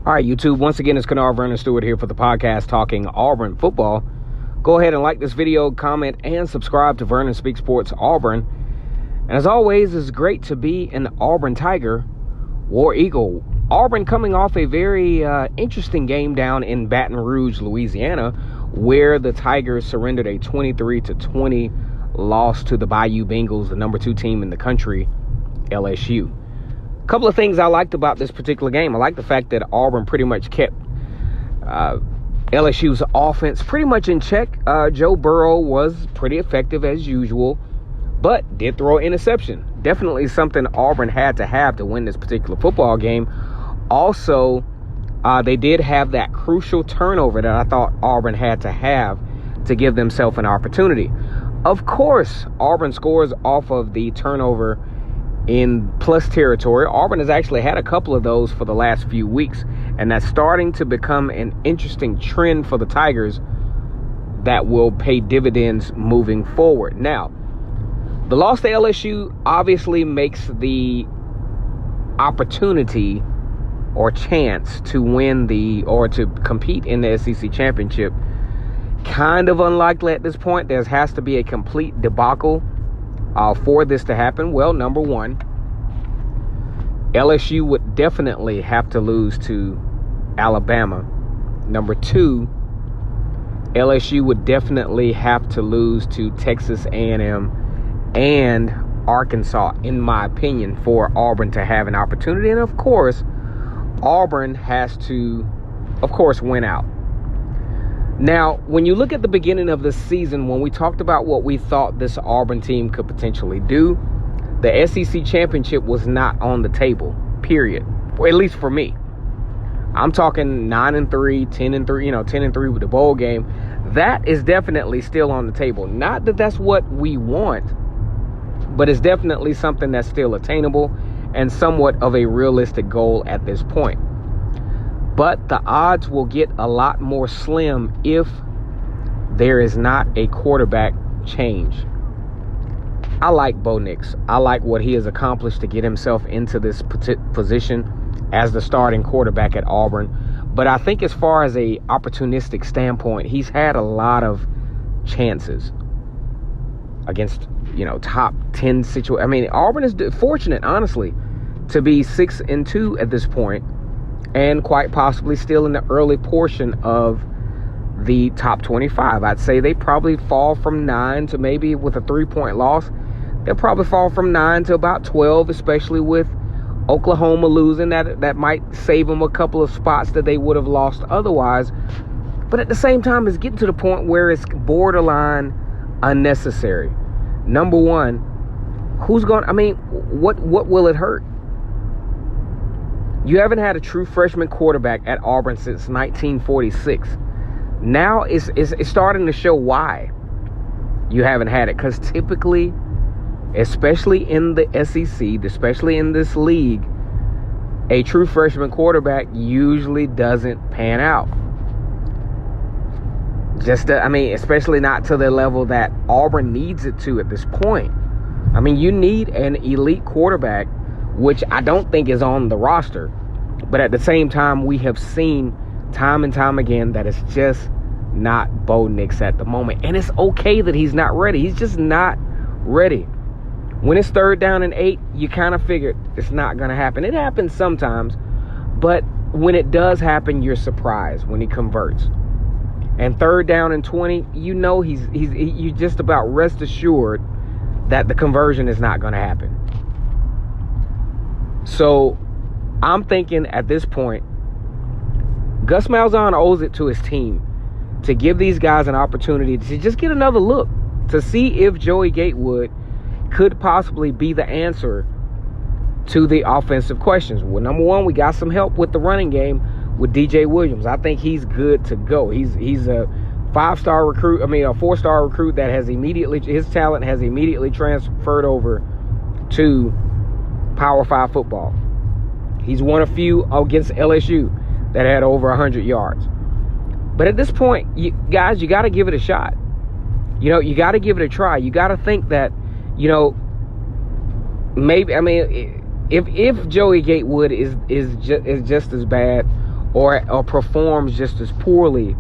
All right, YouTube, once again, it's Kennard Vernon Stewart here for the podcast talking Auburn football. Go ahead and like this video, comment, and subscribe to Vernon Speaks Sports Auburn. And as always, it's great to be an Auburn Tiger, War Eagle. Auburn coming off a very interesting game down in Baton Rouge, Louisiana, where the Tigers surrendered a 23-20 loss to the Bayou Bengals, the number 2 team in the country, LSU. A couple of things I liked about this particular game. I like the fact that Auburn pretty much kept LSU's offense pretty much in check. Joe Burrow was pretty effective as usual, but did throw an interception. Definitely something Auburn had to have to win this particular football game. Also, they did have that crucial turnover that I thought Auburn had to have to give themselves an opportunity. Of course, Auburn scores off of the turnover in plus territory. Auburn has actually had a couple of those for the last few weeks, and that's starting to become an interesting trend for the Tigers that will pay dividends moving forward. Now, the loss to LSU obviously makes the opportunity or chance to win or to compete in the SEC championship kind of unlikely at this point. There has to be a complete debacle for this to happen. Well, number one, LSU would definitely have to lose to Alabama. Number two, LSU would definitely have to lose to Texas A&M and Arkansas, in my opinion, for Auburn to have an opportunity. And of course, Auburn has to, of course, win out. Now, when you look at the beginning of the season, when we talked about what we thought this Auburn team could potentially do, the SEC championship was not on the table, period. Or at least for me. I'm talking 9-3, 10-3, 10-3 with the bowl game. That is definitely still on the table. Not that that's what we want, but it's definitely something that's still attainable and somewhat of a realistic goal at this point. But the odds will get a lot more slim if there is not a quarterback change. I like Bo Nix. I like what he has accomplished to get himself into this position as the starting quarterback at Auburn. But I think as far as a opportunistic standpoint, he's had a lot of chances against, top 10 situations. I mean, Auburn is fortunate, honestly, to be 6-2 at this point, and quite possibly still in the early portion of the top 25. I'd say they probably fall from 9 to, maybe with a 3-point loss, they'll probably fall from 9 to about 12, especially with Oklahoma losing. That might save them a couple of spots that they would have lost otherwise. But at the same time, it's getting to the point where it's borderline unnecessary. Number one, what will it hurt? You haven't had a true freshman quarterback at Auburn since 1946. Now it's starting to show why you haven't had it. Because typically, especially in the SEC, especially in this league, a true freshman quarterback usually doesn't pan out. Especially not to the level that Auburn needs it to at this point. You need an elite quarterback, which I don't think is on the roster. But at the same time, we have seen time and time again that it's just not Bo Nix at the moment. And it's okay that he's not ready. He's just not ready. When it's 3rd down and 8, you kind of figure it's not going to happen. It happens sometimes, but when it does happen, you're surprised when he converts. And 3rd down and 20, you just about rest assured that the conversion is not going to happen. So I'm thinking at this point, Gus Malzahn owes it to his team to give these guys an opportunity to just get another look to see if Joey Gatewood could possibly be the answer to the offensive questions. Well, number one, we got some help with the running game with DJ Williams. I think he's good to go. He's a 4-star recruit that his talent has immediately transferred over to Power 5 football. He's one of few against LSU that had over 100 yards. But at this point, you got to give it a shot. You got to give it a try. You got to think that, maybe, if Joey Gatewood is just as bad, or performs just as poorly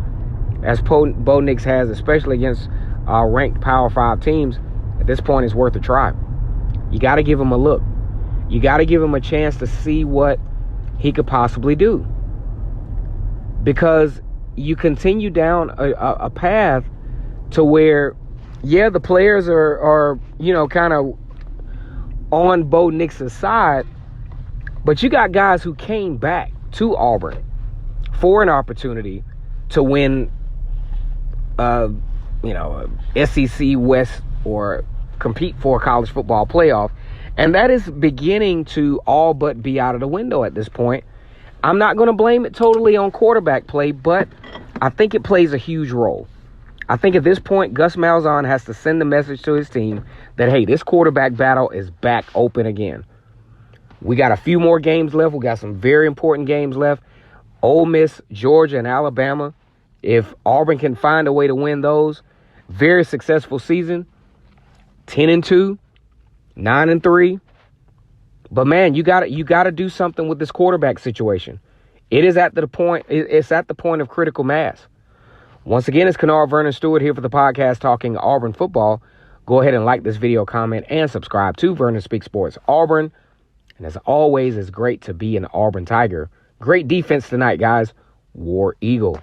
as Bo Nix has, especially against ranked Power 5 teams, at this point it's worth a try. You got to give him a look. You got to give him a chance to see what he could possibly do. Because you continue down a path to where, yeah, the players are kind of on Bo Nix's side, but you got guys who came back to Auburn for an opportunity to win, SEC West or compete for a college football playoff. And that is beginning to all but be out of the window at this point. I'm not going to blame it totally on quarterback play, but I think it plays a huge role. I think at this point, Gus Malzahn has to send the message to his team that, hey, this quarterback battle is back open again. We got a few more games left. We got some very important games left. Ole Miss, Georgia, and Alabama. If Auburn can find a way to win those, very successful season. 10-2, 9-3. But man, you got to do something with this quarterback situation. It's at the point of critical mass. Once again, it's Kennard Vernon Stewart here for the podcast talking Auburn football. Go ahead and like this video, comment, and subscribe to Vernon Speaks Sports Auburn. And as always, it's great to be an Auburn Tiger. Great defense tonight, guys. War Eagle.